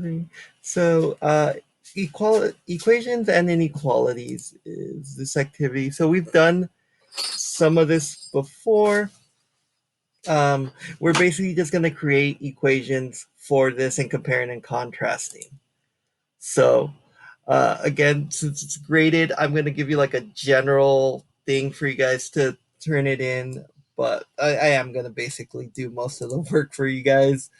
Sorry. So, equations and inequalities is this activity. So we've done some of this before. Um, we're basically just going to create equations for this and comparing and contrasting. So, again, since it's graded, I'm going to give you like a general thing for you guys to turn it in, but I am going to basically do most of the work for you guys.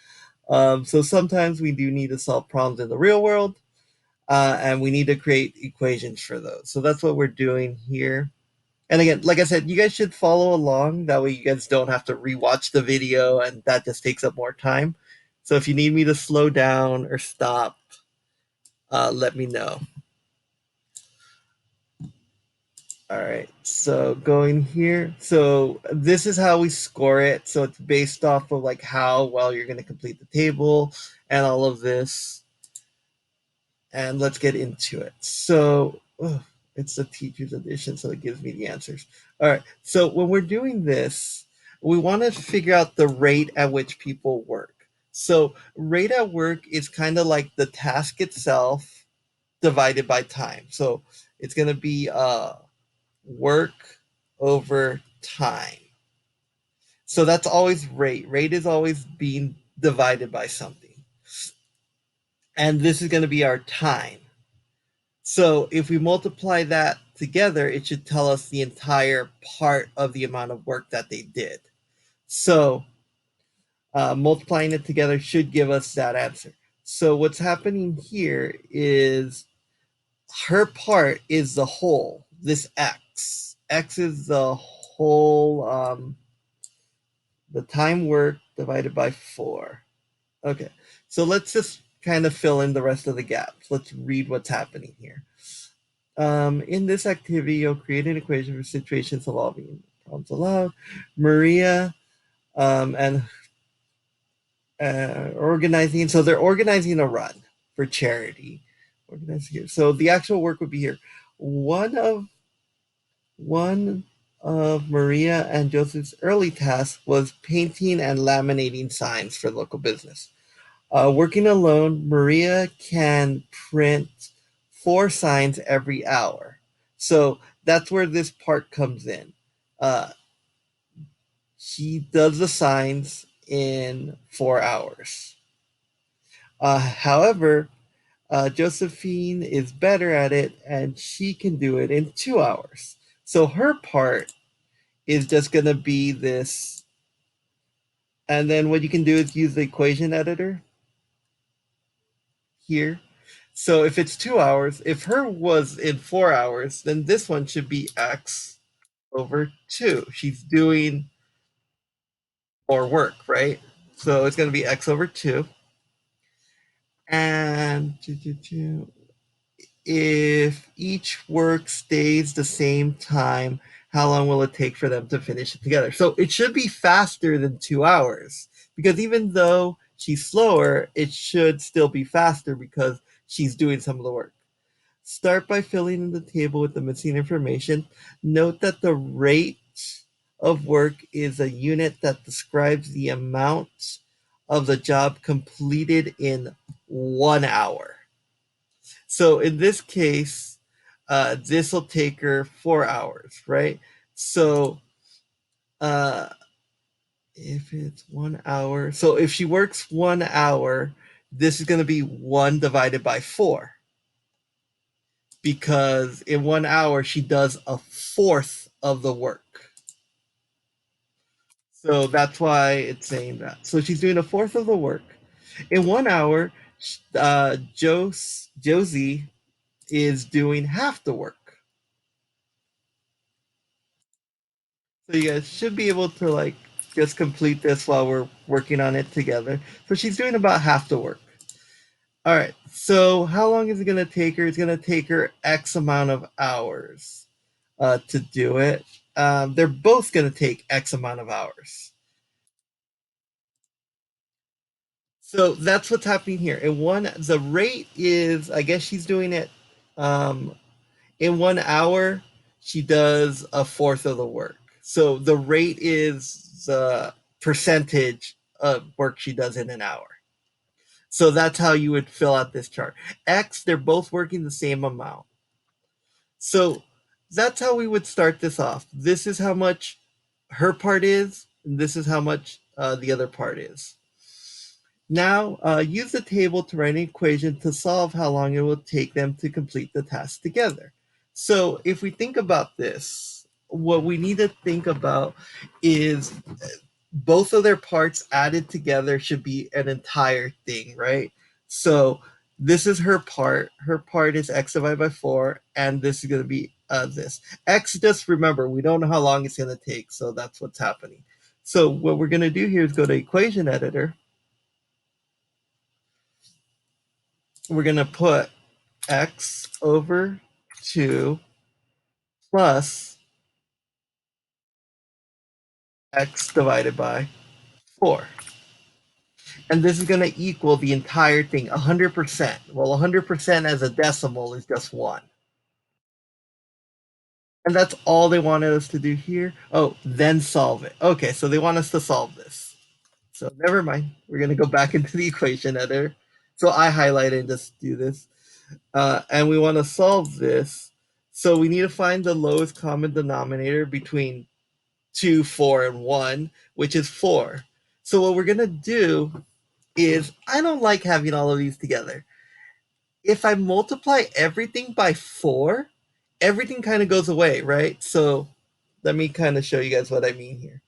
So sometimes we do need to solve problems in the real world, and we need to create equations for those. So that's what we're doing here. And again, like I said, you guys should follow along. That way, you guys don't have to rewatch the video, and that just takes up more time. So if you need me to slow down or stop, let me know. All right, so going here. So this is how we score it. So it's based off of like how well you're going to complete the table and all of this. And let's get into it. So it's the teacher's edition, so it gives me the answers. All right, so when we're doing this, we want to figure out the rate at which people work. So rate at work is kind of like the task itself divided by time. So it's going to be work over time. So that's always rate. Rate is always being divided by something. And this is going to be our time. So if we multiply that together, it should tell us the entire part of the amount of work that they did. So multiplying it together should give us that answer. So what's happening here is her part is the whole, this x. X is the whole, the time work divided by 4. Okay, so let's just kind of fill in the rest of the gaps. Let's read what's happening here. In this activity, you'll create an equation for situations involving problems allowed. Maria and organizing. So they're organizing a run for charity. Organizing here. So the actual work would be here. One of Maria and Joseph's early tasks was painting and laminating signs for local business. Working alone, Maria can print 4 signs every hour. So that's where this part comes in. Uh, she does the signs in 4 hours. However, Josephine is better at it and she can do it in 2 hours. So her part is just going to be this. And then what you can do is use the equation editor here. So if it's 2 hours, if her was in 4 hours, then this one should be x over 2. She's doing more work, right? So it's going to be x over 2. And if each work stays the same time, how long will it take for them to finish it together? So it should be faster than 2 hours because even though she's slower, it should still be faster because she's doing some of the work. Start by filling in the table with the missing information. Note that the rate of work is a unit that describes the amount of the job completed in 1 hour. So in this case, this will take her 4 hours, right? So if it's 1 hour, so if she works 1 hour, this is going to be 1 divided by 4 because in 1 hour she does a fourth of the work. So that's why it's saying that. So she's doing a fourth of the work. In 1 hour, Josie is doing half the work. So you guys should be able to like just complete this while we're working on it together. So she's doing about half the work. All right. So how long is it going to take her? It's going to take her X amount of hours to do it. They're both going to take X amount of hours. So that's what's happening here. The rate is, I guess she's doing it in 1 hour. She does a fourth of the work. So the rate is the percentage of work she does in an hour. So that's how you would fill out this chart. X, they're both working the same amount. So that's how we would start this off. This is how much her part is, and this is how much the other part is. Now, use the table to write an equation to solve how long it will take them to complete the task together. So if we think about this, what we need to think about is both of their parts added together should be an entire thing, right? So this is her part. Her part is x divided by 4, and this is going to be this. X, just remember, we don't know how long it's going to take, so that's what's happening. So what we're going to do here is go to equation editor. We're going to put x over 2 plus x divided by 4. And this is going to equal the entire thing, 100%. Well, 100% as a decimal is just 1. And that's all they wanted us to do here. Oh, then solve it. Okay, so they want us to solve this. So never mind. We're going to go back into the equation editor. So I highlighted and just do this. And we want to solve this. So we need to find the lowest common denominator between 2, 4, and 1, which is 4. So what we're going to do is, I don't like having all of these together. If I multiply everything by 4, everything kind of goes away, right? So let me kind of show you guys what I mean here.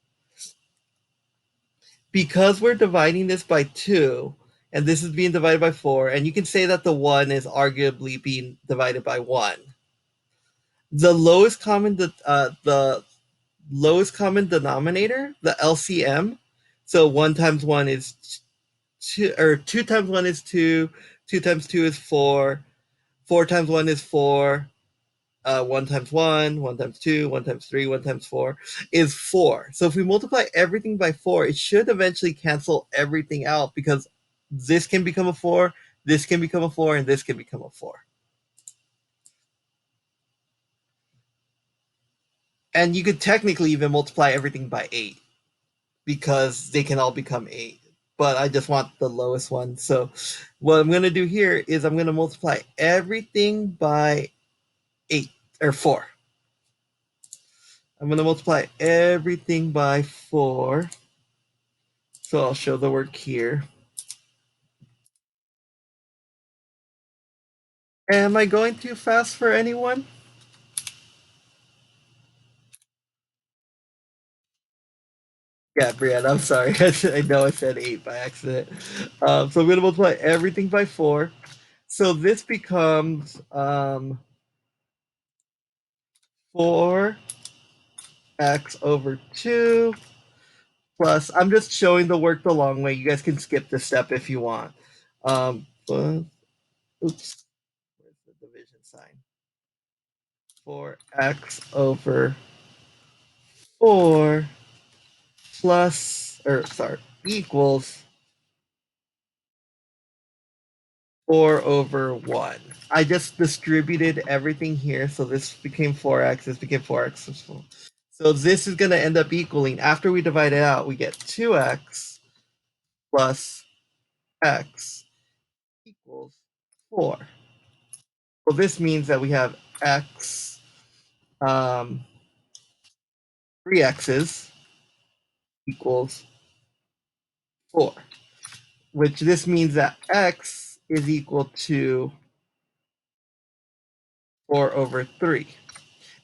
Because we're dividing this by 2, and this is being divided by 4, and you can say that the 1 is arguably being divided by 1. The lowest common denominator, the LCM, so 1 times 1 is 2, or 2 times 1 is 2, 2 times 2 is 4, 4 times 1 is 4, 1 times 1, 1 times 2, 1 times 3, 1 times 4 is 4. So if we multiply everything by 4, it should eventually cancel everything out, because this can become a 4, this can become a 4, and this can become a 4. And you could technically even multiply everything by 8, because they can all become 8. But I just want the lowest one. So what I'm going to do here is I'm going to multiply everything by 8 or 4. I'm going to multiply everything by 4. So I'll show the work here. Am I going too fast for anyone? Yeah, Brianna, I'm sorry. I know I said 8 by accident. So I'm going to multiply everything by 4. So this becomes 4x over 2 plus, I'm just showing the work the long way. You guys can skip this step if you want. Oops, where's the division sign? 4x over 4 plus, or sorry, equals 4 over 1. I just distributed everything here. So this became 4x, this became 4x. So this is going to end up equaling, after we divide it out, we get 2x plus x equals 4. Well, this means that we have x, 3x's equals 4, which this means that x is equal to 4 over 3.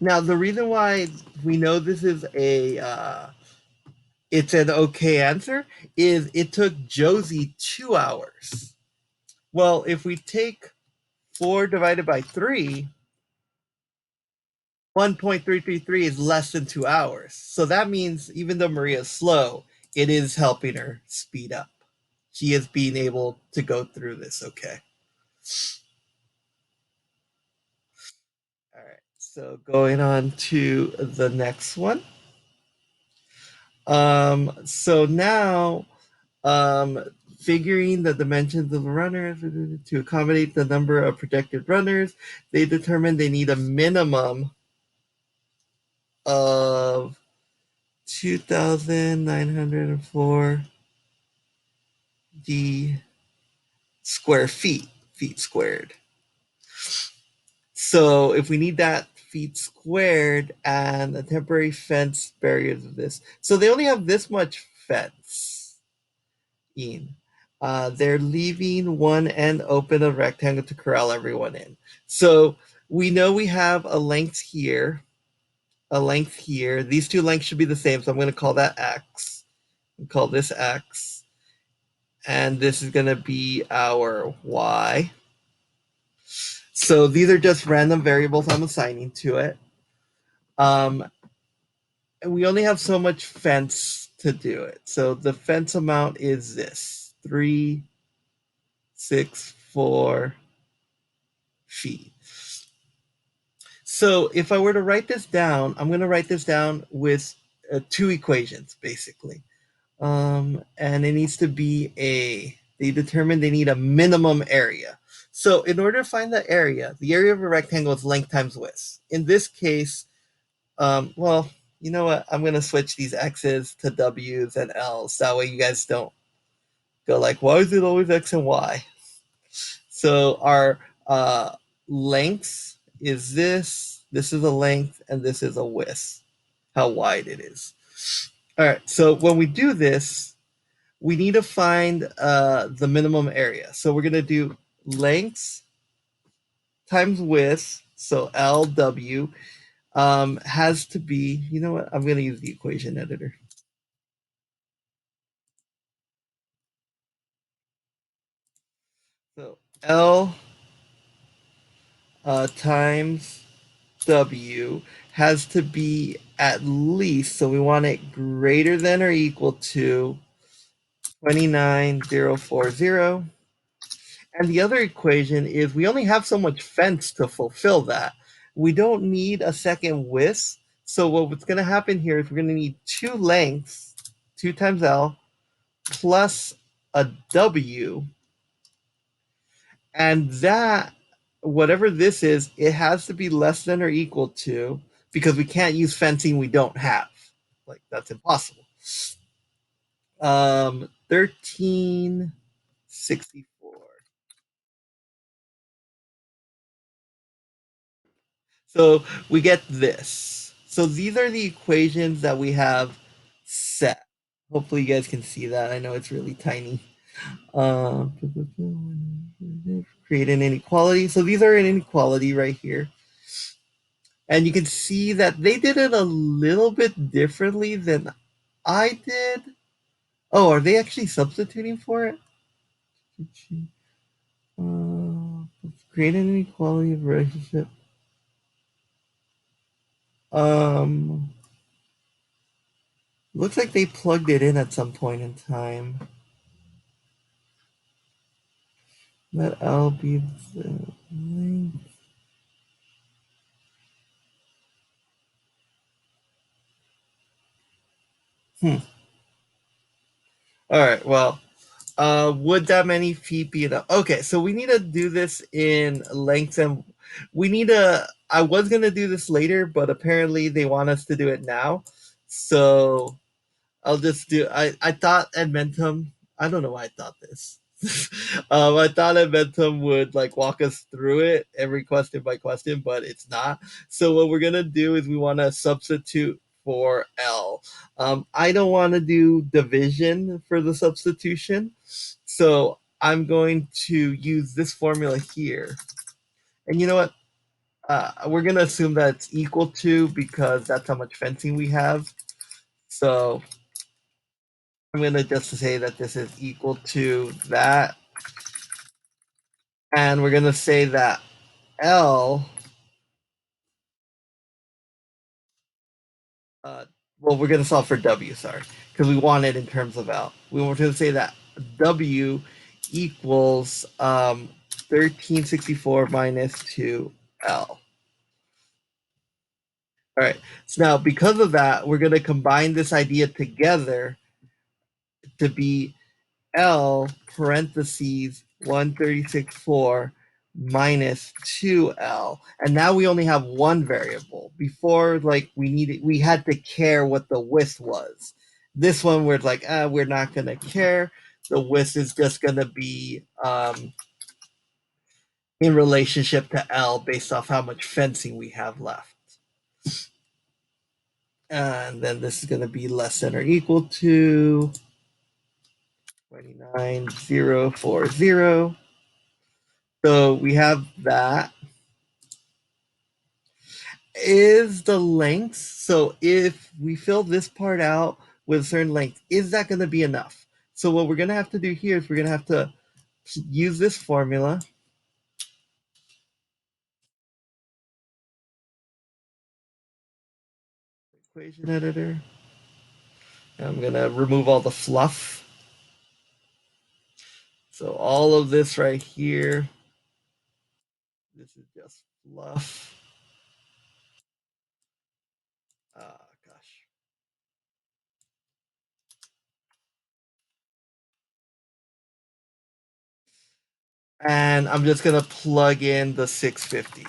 Now, the reason why we know this is it's an okay answer is it took Josie 2 hours. Well, if we take 4 divided by 3, 1.333 is less than 2 hours. So that means even though Maria's slow, it is helping her speed up. She is being able to go through this okay. All right, so going on to the next one. So now, figuring the dimensions of the runners to accommodate the number of projected runners, they determined they need a minimum of 2,904 d square feet squared. So if we need that feet squared and a temporary fence barriers of this, so they only have this much fence. In. They're leaving one end open of rectangle to corral everyone in. So we know we have a length here, a length here. These two lengths should be the same, so I'm going to call that x. Call this x. And this is going to be our y. So these are just random variables I'm assigning to it. And we only have so much fence to do it. So the fence amount is this 364 feet. So if I were to write this down, I'm going to write this down with two equations, basically. And it needs to be they determine they need a minimum area. So in order to find the area of a rectangle is length times width. In this case, well, you know what? I'm going to switch these X's to W's and L's. That way you guys don't go like, why is it always X and Y? So our length is this is a length, and this is a width, how wide it is. All right, so when we do this, we need to find the minimum area. So we're going to do length times width, so LW has to be, you know what, I'm going to use the equation editor. So L times W has to be at least, so we want it greater than or equal to 29040. And the other equation is we only have so much fence to fulfill that. We don't need a second width. So what's going to happen here is we're going to need two lengths, 2 times L, plus a W. And that, whatever this is, it has to be less than or equal to, because we can't use fencing we don't have. Like, that's impossible. 1364. So we get this. So these are the equations that we have set. Hopefully you guys can see that. I know it's really tiny. Uh, create an inequality. So these are an inequality right here. And you can see that they did it a little bit differently than I did. Oh, are they actually substituting for it? Create an inequality of relationship. Looks like they plugged it in at some point in time. Let L be the length. All right. Well, would that many feet be enough? Okay, so we need to do this in length, and we need to. I was gonna do this later, but apparently they want us to do it now. So I'll just do. I thought Edmentum. I don't know why I thought this. I thought Edmentum would like walk us through it every question by question, but it's not. So what we're gonna do is we want to substitute for L. I don't want to do division for the substitution, so I'm going to use this formula here. And you know what? We're gonna assume that it's equal to, because that's how much fencing we have. So I'm going to just say that this is equal to that. And we're going to say that L, uh, well, we're going to solve for W, sorry, because we want it in terms of L. We want to say that W equals 1364 minus 2L. All right. So now, because of that, we're going to combine this idea together to be L parentheses 136.4 minus 2L. And now we only have one variable. Before, like, we had to care what the width was. This one we're like, we're not gonna care. the width is just going to be in relationship to L based off how much fencing we have left. And then this is going to be less than or equal to 29040. So we have that is the length. So if we fill this part out with a certain length, is that going to be enough? So what we're going to have to do here is we're going to have to use this formula. Equation editor. I'm going to remove all the fluff. So all of this right here, this is just fluff. Gosh. And I'm just going to plug in the 650.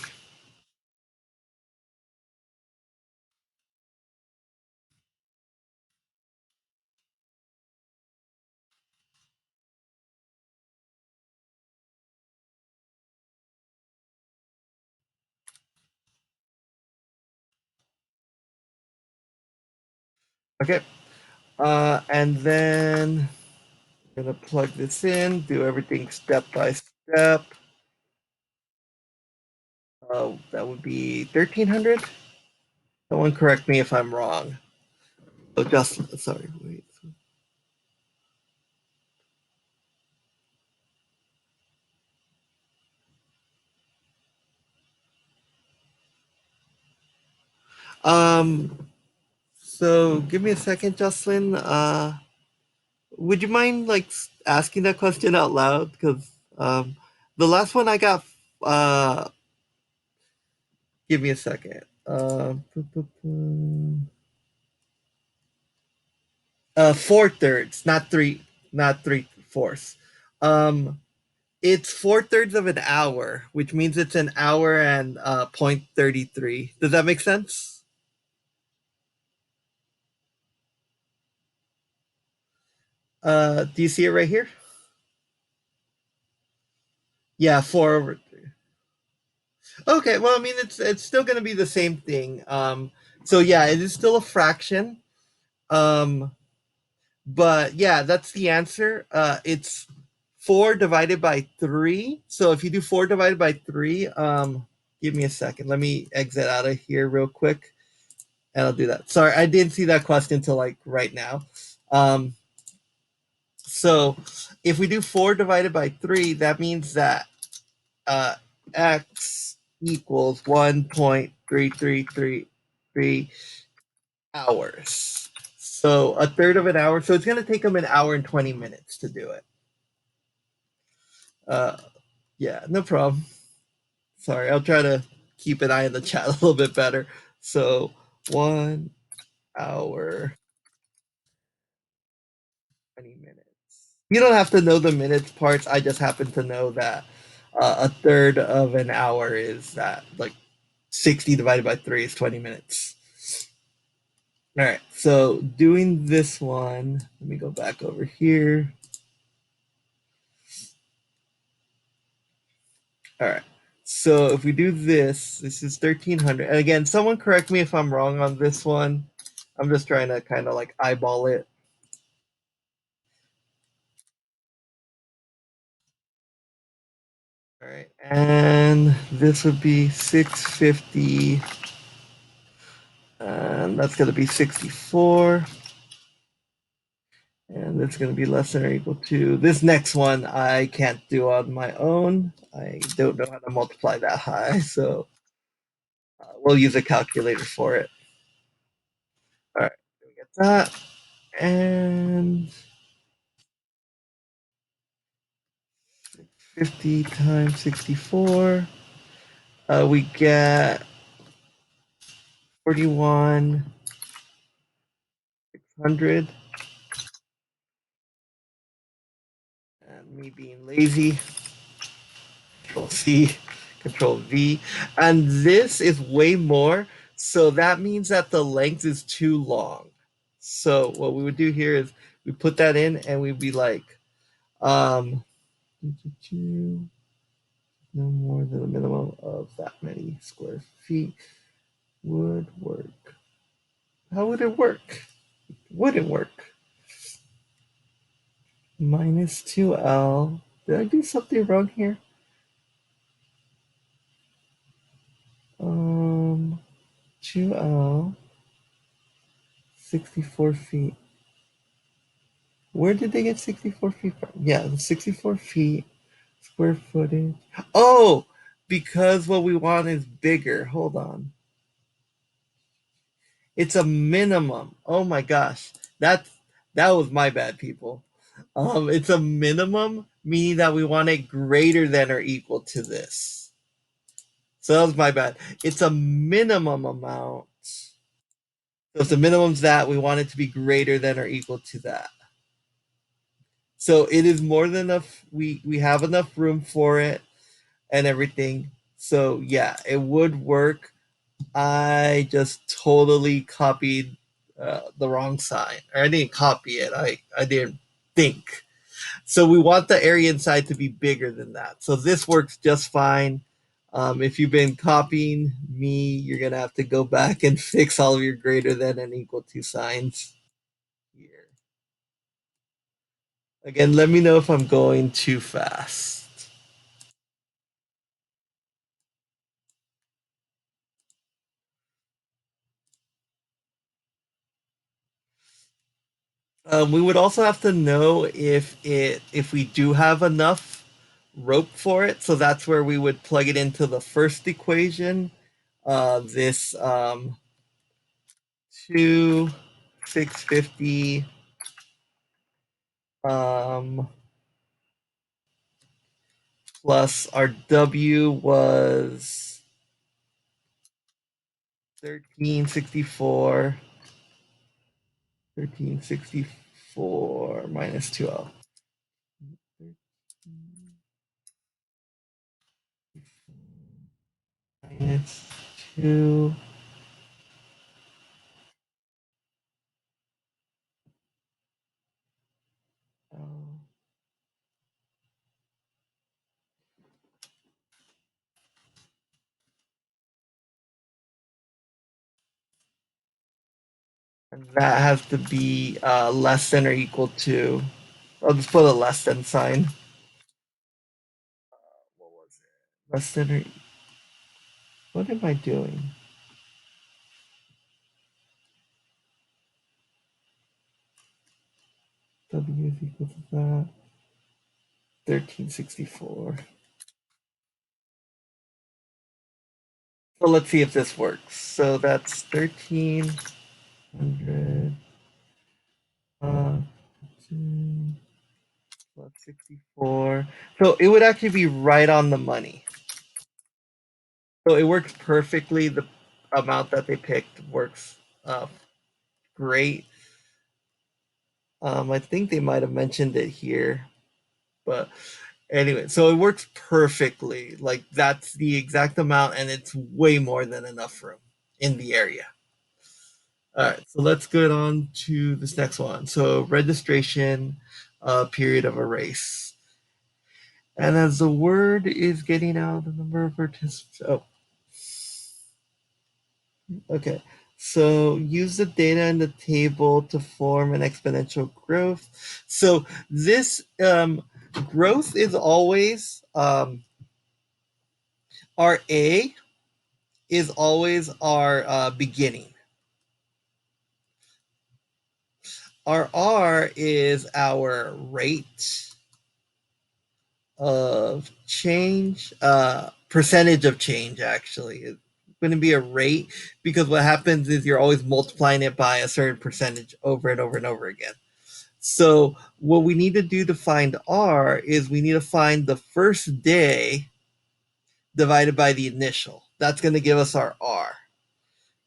Okay. And then I'm going to plug this in, do everything step by step. That would be 1300. Someone correct me if I'm wrong. Oh, just sorry. Wait. Um. So give me a second, Jocelyn. Would you mind like asking that question out loud? Because the last one I got. Give me a second. 4/3, not 3/4. It's 4/3 of an hour, which means it's an hour and 0.33. Does that make sense? Do you see it right here? Yeah, 4/3. Okay, well, I mean, it's still going to be the same thing. So yeah, it is still a fraction. Um, but yeah, that's the answer. It's 4 divided by 3. So if you do 4 divided by 3, give me a second. Let me exit out of here real quick, and I'll do that. Sorry, I didn't see that question until like right now. Um, so if we do 4 divided by 3, that means that uh, x equals 1.3333 hours. So a third of an hour. So it's going to take them an hour and 20 minutes to do it. Uh, yeah, no problem. Sorry, I'll try to keep an eye on the chat a little bit better. So 1 hour, 20 minutes. You don't have to know the minutes parts. I just happen to know that a third of an hour is that like 60 divided by 3 is 20 minutes. All right, so doing this one, let me go back over here. All right, so if we do this, this is 1300. And again, someone correct me if I'm wrong on this one. I'm just trying to kind of like eyeball it. All right, and this would be 650, and that's going to be 64. And it's going to be less than or equal to this next one. I can't do on my own. I don't know how to multiply that high, so we'll use a calculator for it. All right, we get that, and 50 times 64. We get 41,600. And me being lazy, Control C, Control V. And this is way more. So that means that the length is too long. So what we would do here is we put that in and we'd be like, Um, no more than a minimum of that many square feet would work. How would it work? Wouldn't work. Minus 2L. Did I do something wrong here? 2L, 64 feet. Where did they get 64 feet from? Yeah, the 64 feet, square footage. Oh, because what we want is bigger. Hold on. It's a minimum. Oh my gosh. That was my bad, people. It's a minimum, meaning that we want it greater than or equal to this. So that was my bad. It's a minimum amount. So if the minimum's that, we want it to be greater than or equal to that. So it is more than enough. We have enough room for it and everything. So yeah, it would work. I just totally copied the wrong sign, or I didn't copy it. I didn't think. So we want the area inside to be bigger than that. So this works just fine. If you've been copying me, you're gonna have to go back and fix all of your greater than and equal to signs here. Again, let me know if I'm going too fast. We would also have to know if we do have enough rope for it. So that's where we would plug it into the first equation. This 2 650 um, plus our W was 1364. 1364 minus 2L. Minus 2. And that has to be less than or equal to. I'll just put a less than sign. What was it? Less than or. What am I doing? W is equal to that. 1364. So let's see if this works. So that's 1300 uh, plus 64. So it would actually be right on the money. So it works perfectly. The amount that they picked works great. I think they might have mentioned it here, but anyway, so it works perfectly. Like that's the exact amount, and it's way more than enough room in the area. All right, so let's get on to this next one. So registration period of a race. And as the word is getting out, the number of participants. Oh, okay. So use the data in the table to form an exponential growth. So this growth is always our A is always our beginning. Our R is our rate of change, percentage of change, actually. It's going to be a rate because what happens is you're always multiplying it by a certain percentage over and over and over again. So, what we need to do to find R is we need to find the first day divided by the initial. That's going to give us our R.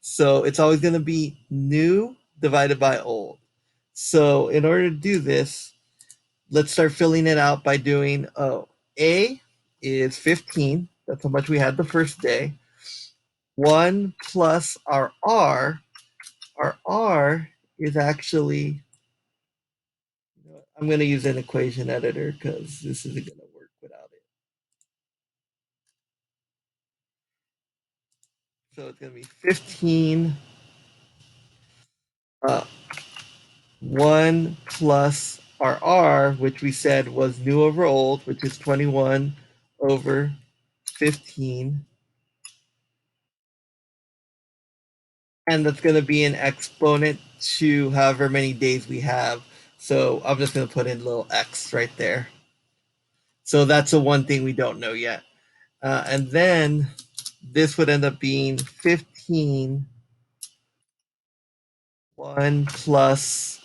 So, it's always going to be new divided by old. So, in order to do this, let's start filling it out by doing A is 15. That's how much we had the first day. 1 plus our R. Our R is actually, I'm going to use an equation editor because this isn't going to work without it. So it's going to be 15 uh, 1 plus our r, which we said was new over old, which is 21 over 15. And that's going to be an exponent to however many days we have. So I'm just going to put in a little x right there. So that's the one thing we don't know yet. And then this would end up being 15 1 plus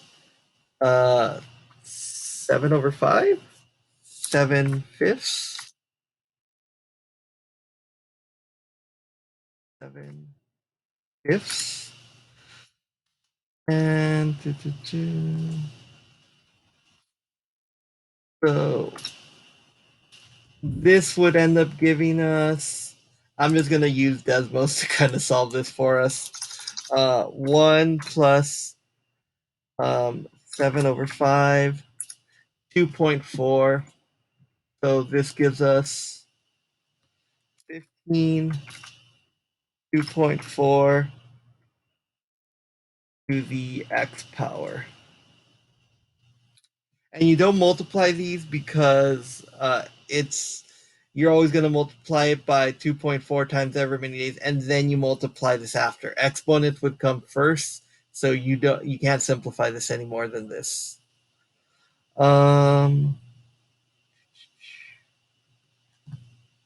7 over 5, 7 fifths, 7 fifths, and so this would end up giving us, I'm just going to use Desmos to kind of solve this for us. 1 plus 7 over 5, 2.4. So this gives us 15, 2.4 to the x power. And you don't multiply these because it's you're always going to multiply it by 2.4 times every many days, and then you multiply this after. Exponents would come first, so you can't simplify this any more than this.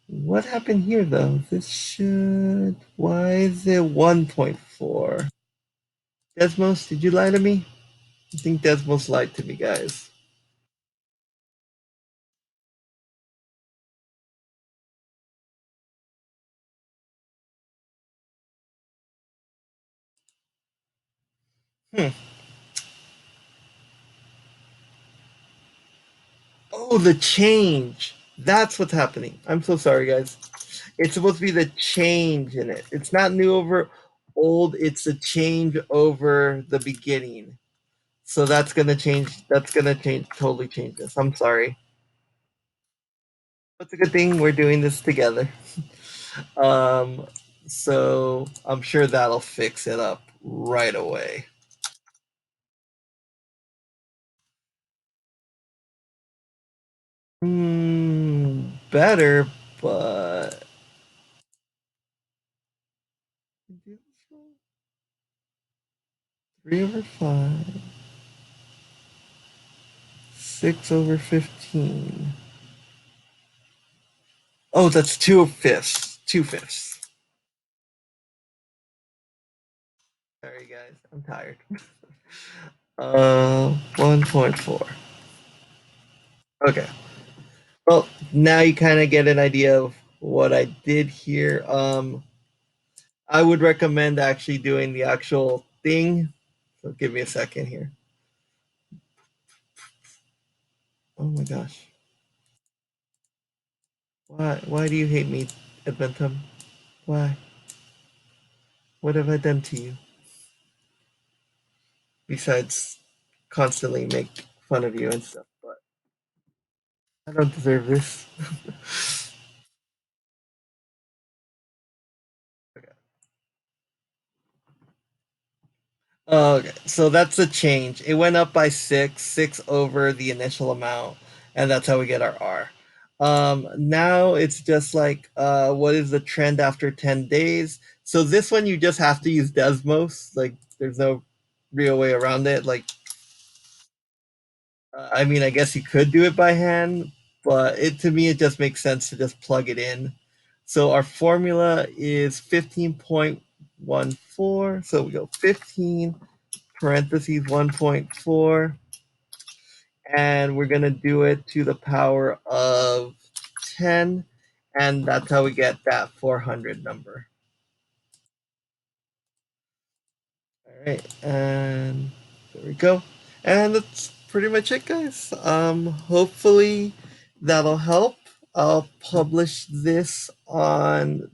What happened here though? This should, why is it 1.4? Desmos, did you lie to me? I think Desmos lied to me, guys. Hmm. Oh, the change. That's what's happening. I'm so sorry, guys. It's supposed to be the change in it. It's not new over old. It's a change over the beginning. So that's gonna change. That's gonna change. Totally change this. I'm sorry. It's a good thing we're doing this together. Um, so I'm sure that'll fix it up right away. Better, but 3/5, 6/15. Oh, that's 2/5. 2/5. Sorry, guys. I'm tired. 1.4. Okay. Well, now you kind of get an idea of what I did here. I would recommend actually doing the actual thing. So give me a second here. Oh my gosh. Why? Why do you hate me, Edmentum? Why? What have I done to you? Besides constantly make fun of you and stuff, but I don't deserve this. Okay. Okay, so that's the change. It went up by 6 over the initial amount, and that's how we get our R. Now it's just like, what is the trend after 10 days? So this one you just have to use Desmos. Like, there's no real way around it. Like, I mean, I guess you could do it by hand, but it to me it just makes sense to just plug it in. So our formula is 15.14. So we go 15 parentheses 1.4, and we're going to do it to the power of 10, and that's how we get that 400 number. All right, and there we go. And that's pretty much it, guys. Hopefully that'll help. I'll publish this on